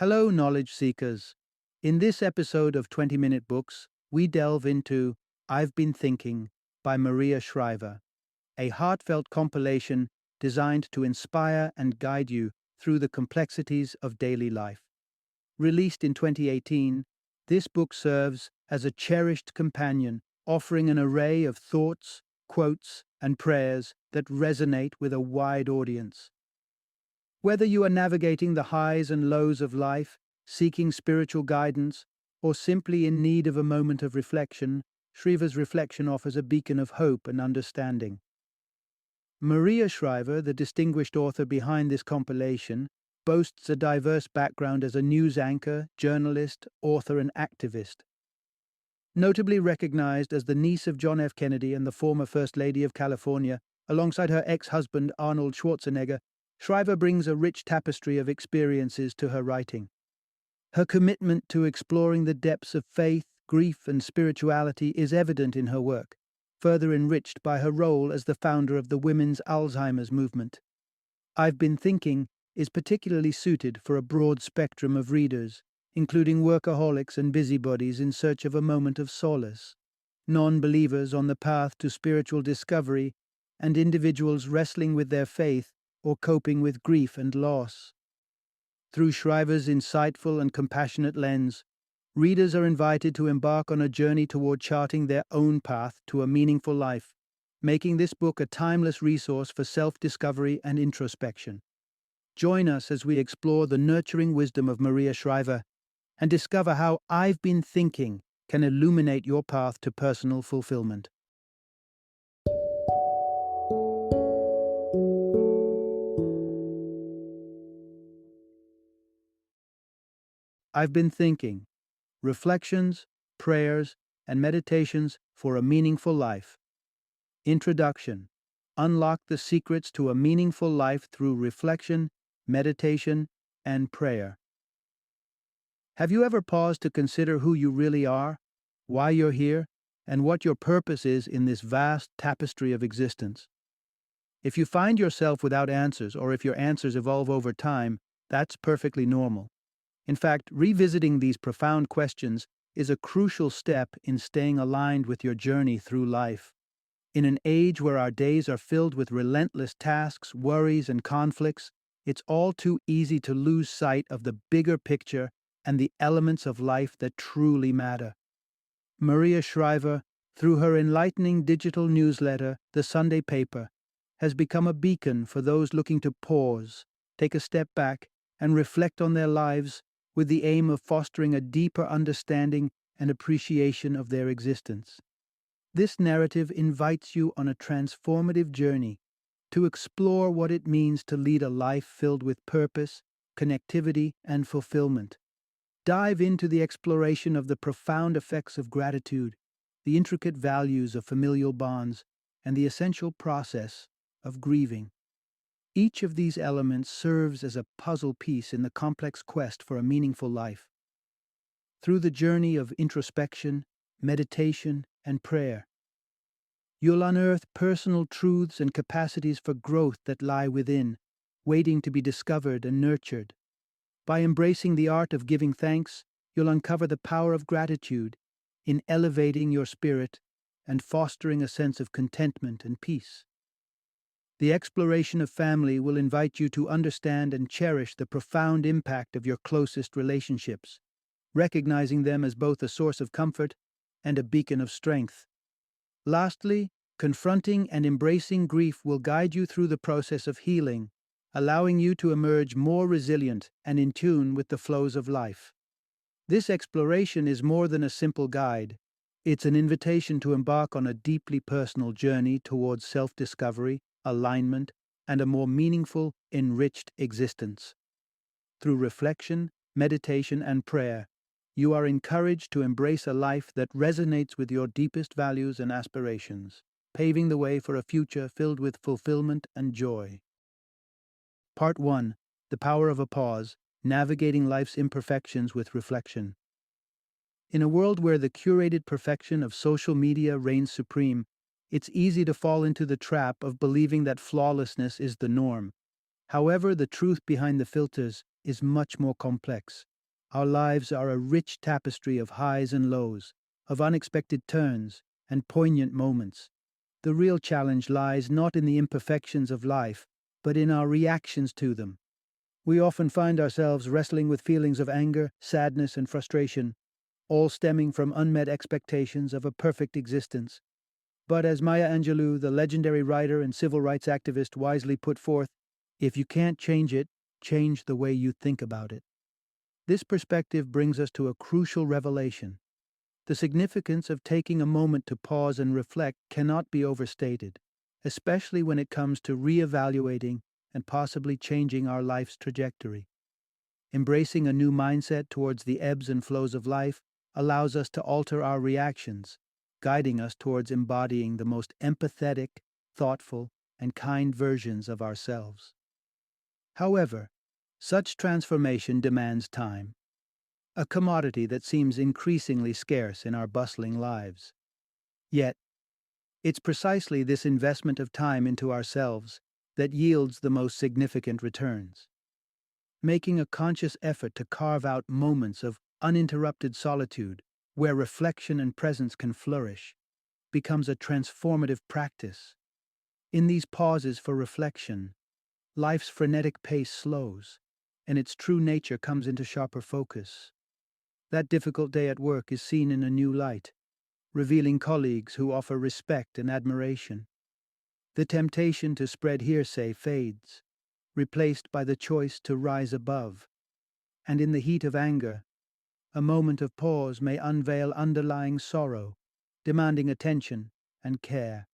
Hello, knowledge seekers. In this episode of 20-Minute Books, we delve into I've Been Thinking by Maria Shriver, a heartfelt compilation designed to inspire and guide you through the complexities of daily life. Released in 2018, this book serves as a cherished companion, offering an array of thoughts, quotes, and prayers that resonate with a wide audience. Whether you are navigating the highs and lows of life, seeking spiritual guidance, or simply in need of a moment of reflection, Shriver's reflection offers a beacon of hope and understanding. Maria Shriver, the distinguished author behind this compilation, boasts a diverse background as a news anchor, journalist, author, and activist. Notably recognized as the niece of John F. Kennedy and the former First Lady of California, alongside her ex-husband Arnold Schwarzenegger, Shriver brings a rich tapestry of experiences to her writing. Her commitment to exploring the depths of faith, grief, and spirituality is evident in her work, further enriched by her role as the founder of the Women's Alzheimer's movement. I've Been Thinking is particularly suited for a broad spectrum of readers, including workaholics and busybodies in search of a moment of solace, non-believers on the path to spiritual discovery, and individuals wrestling with their faith or coping with grief and loss. Through Shriver's insightful and compassionate lens, readers are invited to embark on a journey toward charting their own path to a meaningful life, making this book a timeless resource for self-discovery and introspection. Join us as we explore the nurturing wisdom of Maria Shriver and discover how I've Been Thinking can illuminate your path to personal fulfillment. I've Been Thinking: Reflections, Prayers, and Meditations for a Meaningful Life. Introduction: Unlock the secrets to a meaningful life through reflection, meditation, and prayer. Have you ever paused to consider who you really are, why you're here, and what your purpose is in this vast tapestry of existence? If you find yourself without answers, or if your answers evolve over time, that's perfectly normal. In fact, revisiting these profound questions is a crucial step in staying aligned with your journey through life. In an age where our days are filled with relentless tasks, worries, and conflicts, it's all too easy to lose sight of the bigger picture and the elements of life that truly matter. Maria Shriver, through her enlightening digital newsletter, The Sunday Paper, has become a beacon for those looking to pause, take a step back, and reflect on their lives with the aim of fostering a deeper understanding and appreciation of their existence. This narrative invites you on a transformative journey to explore what it means to lead a life filled with purpose, connectivity, and fulfillment. Dive into the exploration of the profound effects of gratitude, the intricate values of familial bonds, and the essential process of grieving. Each of these elements serves as a puzzle piece in the complex quest for a meaningful life. Through the journey of introspection, meditation, and prayer, you'll unearth personal truths and capacities for growth that lie within, waiting to be discovered and nurtured. By embracing the art of giving thanks, you'll uncover the power of gratitude in elevating your spirit and fostering a sense of contentment and peace. The exploration of family will invite you to understand and cherish the profound impact of your closest relationships, recognizing them as both a source of comfort and a beacon of strength. Lastly, confronting and embracing grief will guide you through the process of healing, allowing you to emerge more resilient and in tune with the flows of life. This exploration is more than a simple guide. It's an invitation to embark on a deeply personal journey towards self-discovery, alignment, and a more meaningful, enriched existence. Through reflection, meditation, and prayer, you are encouraged to embrace a life that resonates with your deepest values and aspirations, paving the way for a future filled with fulfillment and joy. Part 1: The Power of a Pause: Navigating Life's Imperfections with Reflection. In a world where the curated perfection of social media reigns supreme, it's easy to fall into the trap of believing that flawlessness is the norm. However, the truth behind the filters is much more complex. Our lives are a rich tapestry of highs and lows, of unexpected turns and poignant moments. The real challenge lies not in the imperfections of life, but in our reactions to them. We often find ourselves wrestling with feelings of anger, sadness, and frustration, all stemming from unmet expectations of a perfect existence. But as Maya Angelou, the legendary writer and civil rights activist, wisely put forth, if you can't change it, change the way you think about it. This perspective brings us to a crucial revelation. The significance of taking a moment to pause and reflect cannot be overstated, especially when it comes to reevaluating and possibly changing our life's trajectory. Embracing a new mindset towards the ebbs and flows of life allows us to alter our reactions, guiding us towards embodying the most empathetic, thoughtful, and kind versions of ourselves. However, such transformation demands time, a commodity that seems increasingly scarce in our bustling lives. Yet, it's precisely this investment of time into ourselves that yields the most significant returns. Making a conscious effort to carve out moments of uninterrupted solitude where reflection and presence can flourish becomes a transformative practice. In these pauses for reflection, life's frenetic pace slows, and its true nature comes into sharper focus. That difficult day at work is seen in a new light, revealing colleagues who offer respect and admiration. The temptation to spread hearsay fades, replaced by the choice to rise above. And in the heat of anger, a moment of pause may unveil underlying sorrow, demanding attention and care.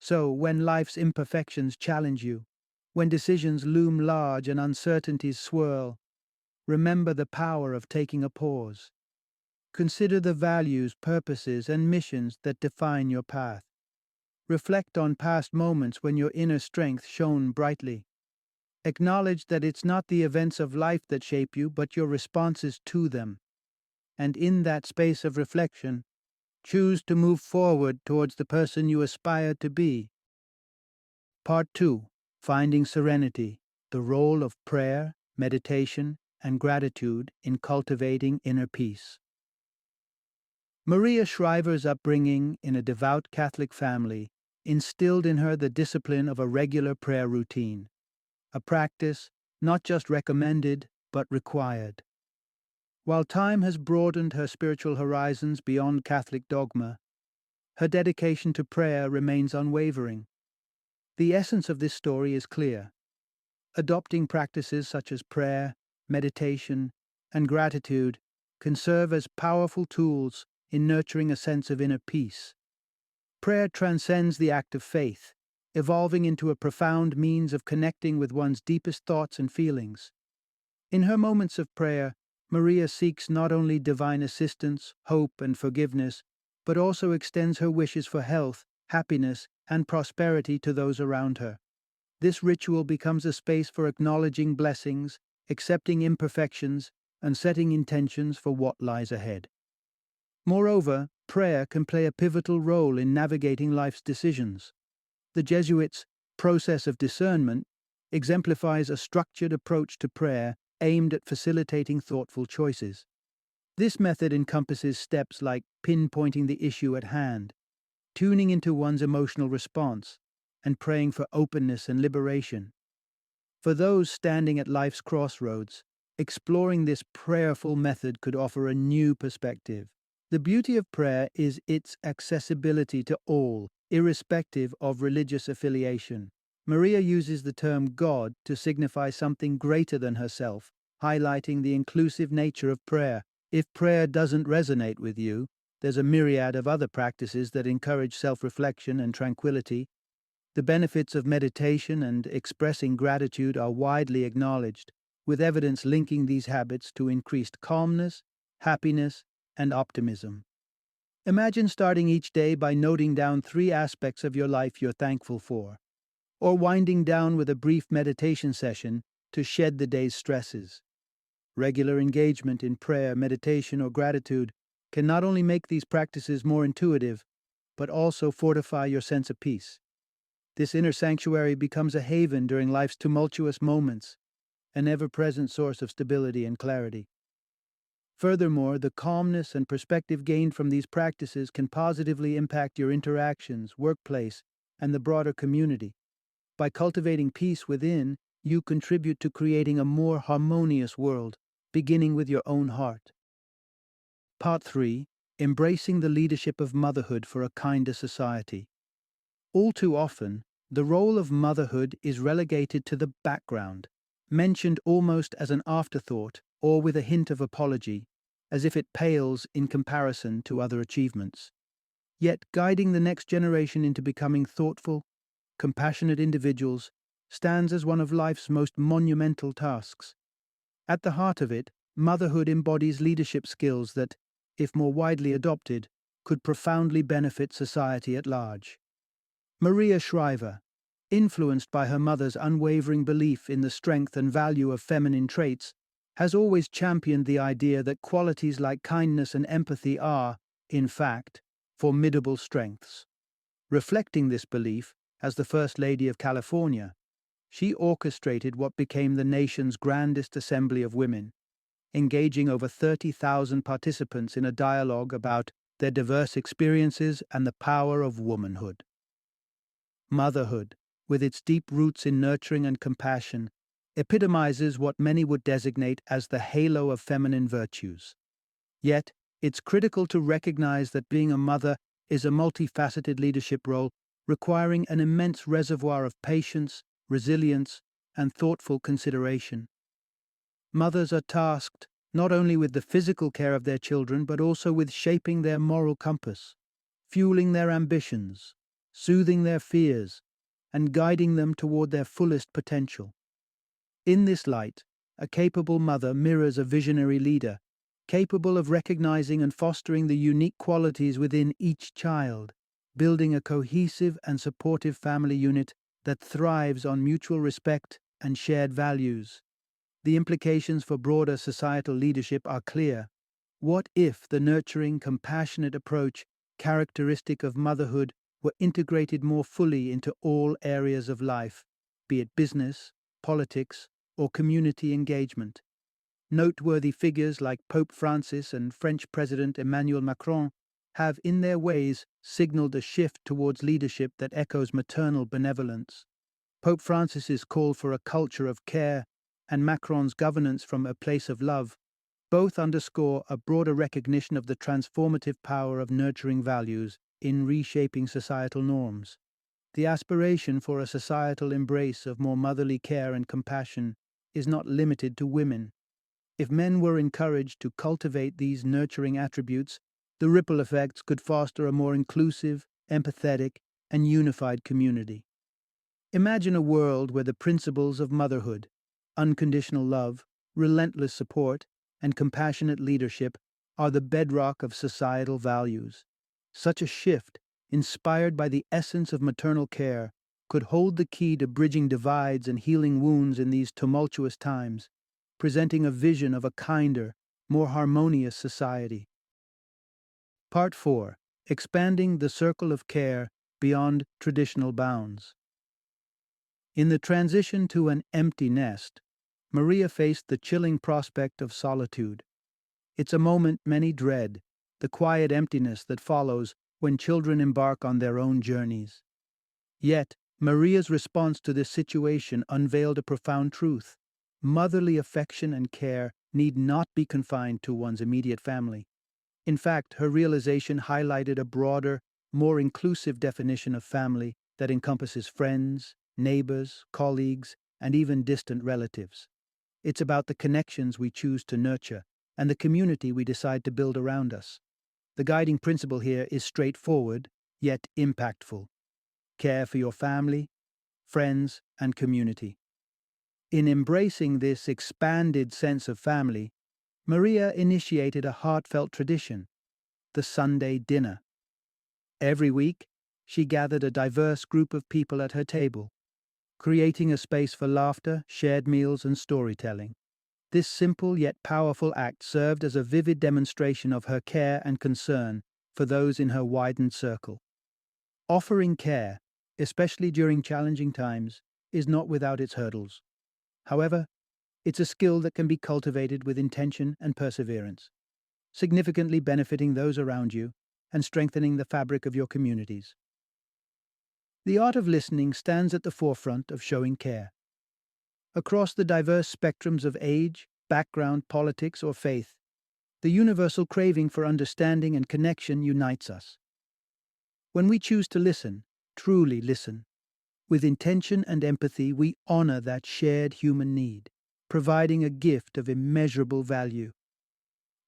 So, when life's imperfections challenge you, when decisions loom large and uncertainties swirl, remember the power of taking a pause. Consider the values, purposes, and missions that define your path. Reflect on past moments when your inner strength shone brightly. Acknowledge that it's not the events of life that shape you, but your responses to them. And in that space of reflection, choose to move forward towards the person you aspire to be. Part 2. Finding Serenity, the role of prayer, meditation, and gratitude in cultivating inner peace. Maria Shriver's upbringing in a devout Catholic family instilled in her the discipline of a regular prayer routine, a practice not just recommended but required. While time has broadened her spiritual horizons beyond Catholic dogma, her dedication to prayer remains unwavering. The essence of this story is clear. Adopting practices such as prayer, meditation, and gratitude can serve as powerful tools in nurturing a sense of inner peace. Prayer transcends the act of faith, evolving into a profound means of connecting with one's deepest thoughts and feelings. In her moments of prayer, Maria seeks not only divine assistance, hope, and forgiveness, but also extends her wishes for health, happiness, and prosperity to those around her. This ritual becomes a space for acknowledging blessings, accepting imperfections, and setting intentions for what lies ahead. Moreover, prayer can play a pivotal role in navigating life's decisions. The Jesuits' process of discernment exemplifies a structured approach to prayer aimed at facilitating thoughtful choices. This method encompasses steps like pinpointing the issue at hand, tuning into one's emotional response, and praying for openness and liberation. For those standing at life's crossroads, exploring this prayerful method could offer a new perspective. The beauty of prayer is its accessibility to all, irrespective of religious affiliation. Maria uses the term God to signify something greater than herself, highlighting the inclusive nature of prayer. If prayer doesn't resonate with you, there's a myriad of other practices that encourage self-reflection and tranquility. The benefits of meditation and expressing gratitude are widely acknowledged, with evidence linking these habits to increased calmness, happiness, and optimism. Imagine starting each day by noting down 3 aspects of your life you're thankful for, or winding down with a brief meditation session to shed the day's stresses. Regular engagement in prayer, meditation, or gratitude can not only make these practices more intuitive, but also fortify your sense of peace. This inner sanctuary becomes a haven during life's tumultuous moments, an ever-present source of stability and clarity. Furthermore, the calmness and perspective gained from these practices can positively impact your interactions, workplace, and the broader community. By cultivating peace within, you contribute to creating a more harmonious world, beginning with your own heart. Part 3. Embracing the leadership of motherhood for a kinder society. All too often, the role of motherhood is relegated to the background, mentioned almost as an afterthought or with a hint of apology, as if it pales in comparison to other achievements. Yet guiding the next generation into becoming thoughtful, compassionate individuals stands as one of life's most monumental tasks. At the heart of it, motherhood embodies leadership skills that, if more widely adopted, could profoundly benefit society at large. Maria Shriver, influenced by her mother's unwavering belief in the strength and value of feminine traits, has always championed the idea that qualities like kindness and empathy are, in fact, formidable strengths. Reflecting this belief, as the First Lady of California, she orchestrated what became the nation's grandest assembly of women, engaging over 30,000 participants in a dialogue about their diverse experiences and the power of womanhood. Motherhood, with its deep roots in nurturing and compassion, epitomizes what many would designate as the halo of feminine virtues. Yet, it's critical to recognize that being a mother is a multifaceted leadership role requiring an immense reservoir of patience, resilience, and thoughtful consideration. Mothers are tasked not only with the physical care of their children but also with shaping their moral compass, fueling their ambitions, soothing their fears, and guiding them toward their fullest potential. In this light, a capable mother mirrors a visionary leader, capable of recognizing and fostering the unique qualities within each child, building a cohesive and supportive family unit that thrives on mutual respect and shared values. The implications for broader societal leadership are clear. What if the nurturing, compassionate approach characteristic of motherhood were integrated more fully into all areas of life, be it business, politics, or community engagement? Noteworthy figures like Pope Francis and French President Emmanuel Macron have, in their ways, signaled a shift towards leadership that echoes maternal benevolence. Pope Francis's call for a culture of care and Macron's governance from a place of love both underscore a broader recognition of the transformative power of nurturing values in reshaping societal norms. The aspiration for a societal embrace of more motherly care and compassion is not limited to women. If men were encouraged to cultivate these nurturing attributes, the ripple effects could foster a more inclusive, empathetic, and unified community. Imagine a world where the principles of motherhood, unconditional love, relentless support, and compassionate leadership are the bedrock of societal values. Such a shift, inspired by the essence of maternal care, could hold the key to bridging divides and healing wounds in these tumultuous times, presenting a vision of a kinder, more harmonious society. Part 4. Expanding the circle of care beyond traditional bounds. In the transition to an empty nest, Maria faced the chilling prospect of solitude. It's a moment many dread, the quiet emptiness that follows when children embark on their own journeys. Yet, Maria's response to this situation unveiled a profound truth. Motherly affection and care need not be confined to one's immediate family. In fact, her realization highlighted a broader, more inclusive definition of family that encompasses friends, neighbors, colleagues, and even distant relatives. It's about the connections we choose to nurture and the community we decide to build around us. The guiding principle here is straightforward, yet impactful. Care for your family, friends, and community. In embracing this expanded sense of family, Maria initiated a heartfelt tradition, the Sunday dinner. Every week, she gathered a diverse group of people at her table, creating a space for laughter, shared meals, and storytelling. This simple yet powerful act served as a vivid demonstration of her care and concern for those in her widened circle. Offering care, especially during challenging times, is not without its hurdles. However, it's a skill that can be cultivated with intention and perseverance. significantly benefiting those around you and strengthening the fabric of your communities. The art of listening stands at the forefront of showing care. Across the diverse spectrums of age, background, politics, or faith, the universal craving for understanding and connection unites us. When we choose to listen, truly listen, with intention and empathy, we honor that shared human need, providing a gift of immeasurable value.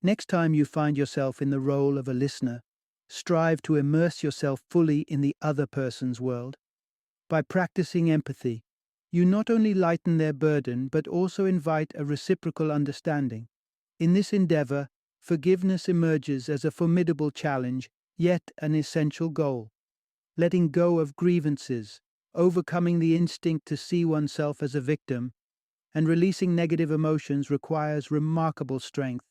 Next time you find yourself in the role of a listener, strive to immerse yourself fully in the other person's world. By practicing empathy, you not only lighten their burden but also invite a reciprocal understanding. In this endeavor, forgiveness emerges as a formidable challenge, yet an essential goal. Letting go of grievances, overcoming the instinct to see oneself as a victim, and releasing negative emotions requires remarkable strength.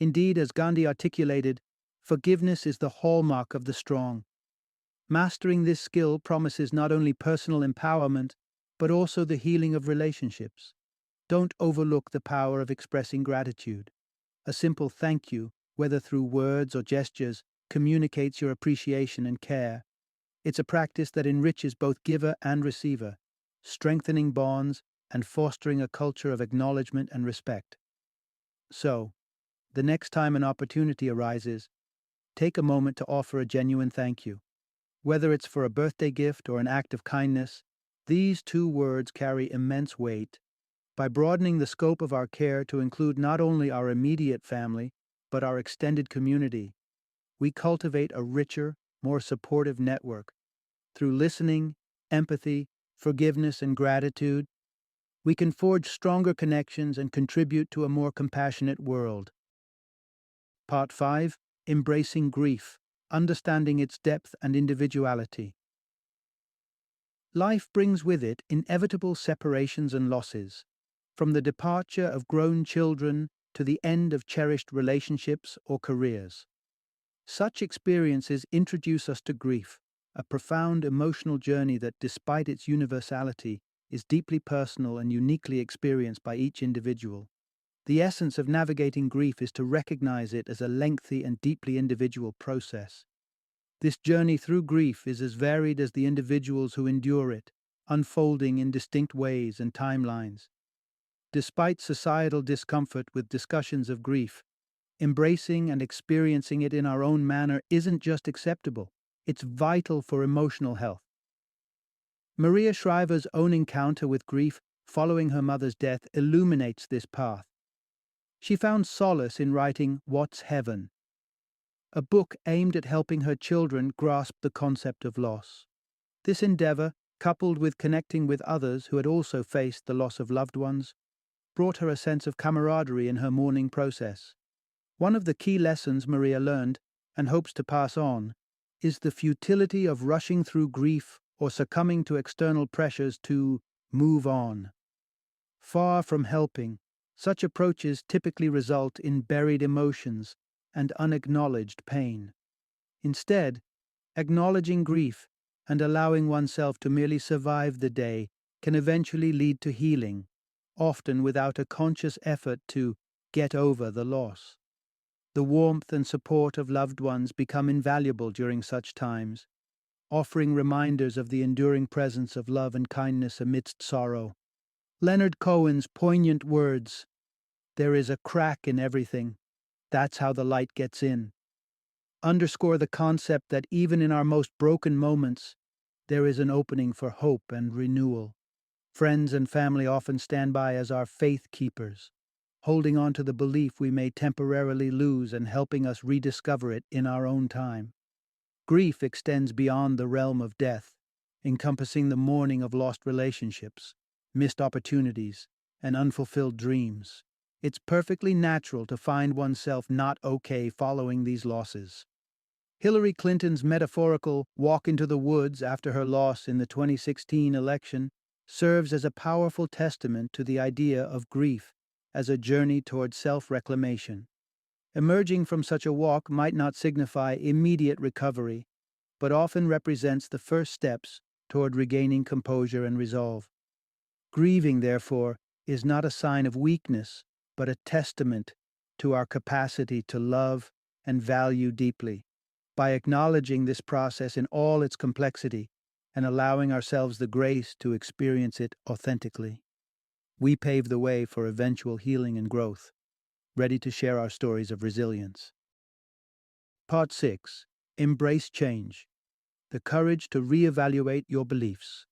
Indeed, as Gandhi articulated, forgiveness is the hallmark of the strong. Mastering this skill promises not only personal empowerment, but also the healing of relationships. Don't overlook the power of expressing gratitude. A simple thank you, whether through words or gestures, communicates your appreciation and care. It's a practice that enriches both giver and receiver, strengthening bonds and fostering a culture of acknowledgement and respect. So, the next time an opportunity arises, take a moment to offer a genuine thank you. Whether it's for a birthday gift or an act of kindness, these two words carry immense weight. By broadening the scope of our care to include not only our immediate family, but our extended community, we cultivate a richer, more supportive network. Through listening, empathy, forgiveness, and gratitude, we can forge stronger connections and contribute to a more compassionate world. Part 5. Embracing grief, understanding its depth and individuality. Life brings with it inevitable separations and losses, from the departure of grown children to the end of cherished relationships or careers. Such experiences introduce us to grief, a profound emotional journey that, despite its universality, is deeply personal and uniquely experienced by each individual. The essence of navigating grief is to recognize it as a lengthy and deeply individual process. This journey through grief is as varied as the individuals who endure it, unfolding in distinct ways and timelines. Despite societal discomfort with discussions of grief, embracing and experiencing it in our own manner isn't just acceptable, it's vital for emotional health. Maria Shriver's own encounter with grief following her mother's death illuminates this path. She found solace in writing What's Heaven?, a book aimed at helping her children grasp the concept of loss. This endeavor, coupled with connecting with others who had also faced the loss of loved ones, brought her a sense of camaraderie in her mourning process. One of the key lessons Maria learned, and hopes to pass on, is the futility of rushing through grief or succumbing to external pressures to move on. Far from helping, such approaches typically result in buried emotions and unacknowledged pain. Instead, acknowledging grief and allowing oneself to merely survive the day can eventually lead to healing, often without a conscious effort to get over the loss. The warmth and support of loved ones become invaluable during such times, offering reminders of the enduring presence of love and kindness amidst sorrow. Leonard Cohen's poignant words, "There is a crack in everything. That's how the light gets in," underscore the concept that even in our most broken moments, there is an opening for hope and renewal. Friends and family often stand by as our faith keepers, holding on to the belief we may temporarily lose and helping us rediscover it in our own time. Grief extends beyond the realm of death, encompassing the mourning of lost relationships, missed opportunities, and unfulfilled dreams. It's perfectly natural to find oneself not okay following these losses. Hillary Clinton's metaphorical walk into the woods after her loss in the 2016 election serves as a powerful testament to the idea of grief as a journey toward self-reclamation. Emerging from such a walk might not signify immediate recovery, but often represents the first steps toward regaining composure and resolve. Grieving, therefore, is not a sign of weakness, but a testament to our capacity to love and value deeply. By acknowledging this process in all its complexity and allowing ourselves the grace to experience it authentically, we pave the way for eventual healing and growth, ready to share our stories of resilience. Part 6. Embrace change. The courage to reevaluate your beliefs.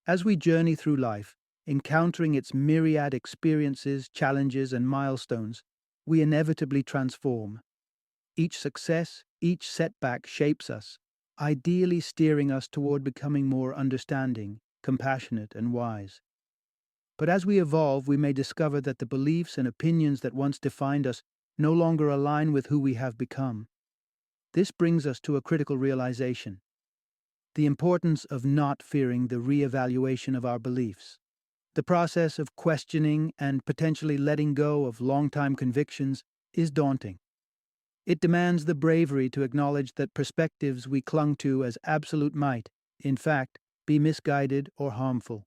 As we journey through life, encountering its myriad experiences, challenges, and milestones, we inevitably transform. Each success, each setback shapes us, ideally steering us toward becoming more understanding, compassionate, and wise. But as we evolve, we may discover that the beliefs and opinions that once defined us no longer align with who we have become. This brings us to a critical realization: the importance of not fearing the reevaluation of our beliefs. The process of questioning and potentially letting go of long-time convictions is daunting. It demands the bravery to acknowledge that perspectives we clung to as absolute might, in fact, be misguided or harmful.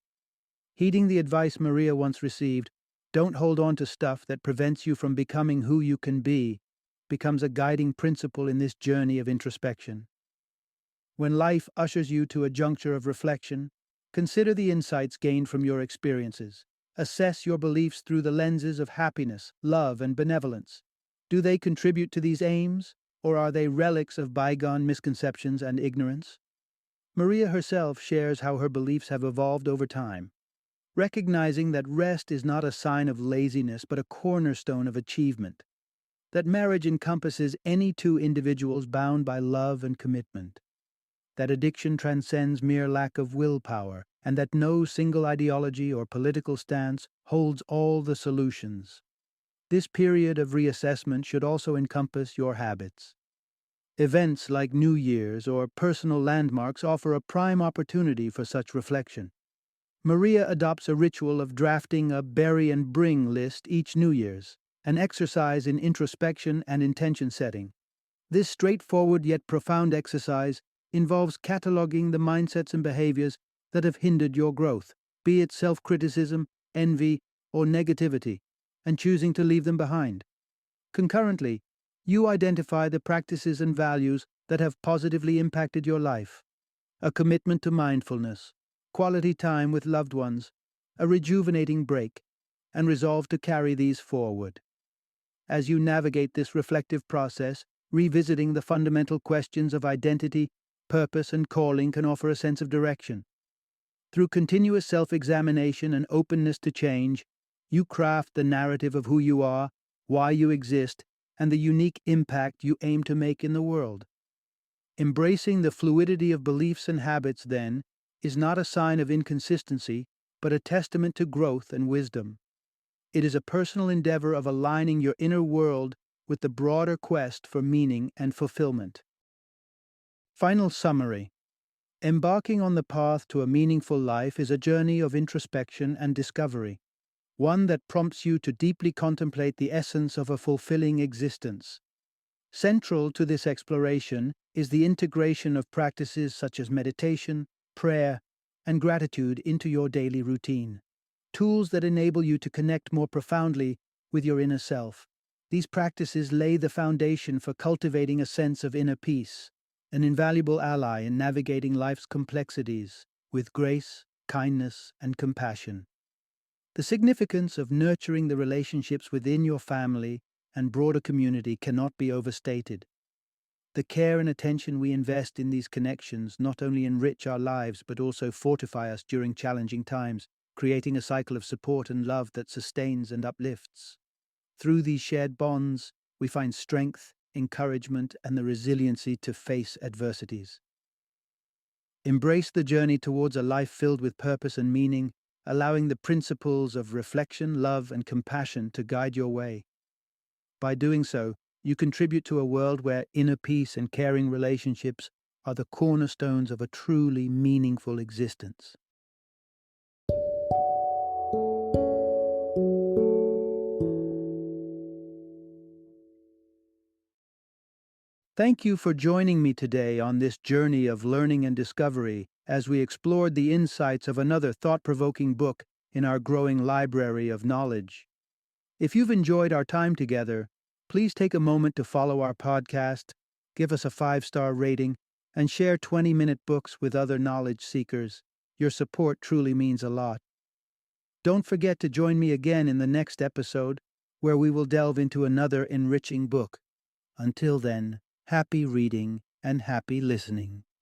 Heeding the advice Maria once received, "Don't hold on to stuff that prevents you from becoming who you can be," becomes a guiding principle in this journey of introspection. When life ushers you to a juncture of reflection, consider the insights gained from your experiences. Assess your beliefs through the lenses of happiness, love, and benevolence. Do they contribute to these aims, or are they relics of bygone misconceptions and ignorance? Maria herself shares how her beliefs have evolved over time, recognizing that rest is not a sign of laziness but a cornerstone of achievement, that marriage encompasses any two individuals bound by love and commitment, that addiction transcends mere lack of willpower, and that no single ideology or political stance holds all the solutions. This period of reassessment should also encompass your habits. Events like New Year's or personal landmarks offer a prime opportunity for such reflection. Maria adopts a ritual of drafting a bury and bring list each New Year's, an exercise in introspection and intention setting. This straightforward yet profound exercise involves cataloging the mindsets and behaviors that have hindered your growth, be it self-criticism, envy, or negativity, and choosing to leave them behind. Concurrently, you identify the practices and values that have positively impacted your life: a commitment to mindfulness, quality time with loved ones, a rejuvenating break, and resolve to carry these forward. As you navigate this reflective process, revisiting the fundamental questions of identity, purpose, and calling can offer a sense of direction. Through continuous self-examination and openness to change, you craft the narrative of who you are, why you exist, and the unique impact you aim to make in the world. Embracing the fluidity of beliefs and habits, then, is not a sign of inconsistency, but a testament to growth and wisdom. It is a personal endeavor of aligning your inner world with the broader quest for meaning and fulfillment. Final summary. Embarking on the path to a meaningful life is a journey of introspection and discovery, one that prompts you to deeply contemplate the essence of a fulfilling existence. Central to this exploration is the integration of practices such as meditation, prayer, and gratitude into your daily routine, tools that enable you to connect more profoundly with your inner self. These practices lay the foundation for cultivating a sense of inner peace, an invaluable ally in navigating life's complexities with grace, kindness, and compassion. The significance of nurturing the relationships within your family and broader community cannot be overstated. The care and attention we invest in these connections not only enrich our lives but also fortify us during challenging times, creating a cycle of support and love that sustains and uplifts. Through these shared bonds, we find strength, encouragement, and the resiliency to face adversities. Embrace the journey towards a life filled with purpose and meaning, allowing the principles of reflection, love, and compassion to guide your way. By doing so, you contribute to a world where inner peace and caring relationships are the cornerstones of a truly meaningful existence. Thank you for joining me today on this journey of learning and discovery as we explored the insights of another thought-provoking book in our growing library of knowledge. If you've enjoyed our time together, please take a moment to follow our podcast, give us a 5-star rating, and share 20-minute books with other knowledge seekers. Your support truly means a lot. Don't forget to join me again in the next episode, where we will delve into another enriching book. Until then, happy reading and happy listening.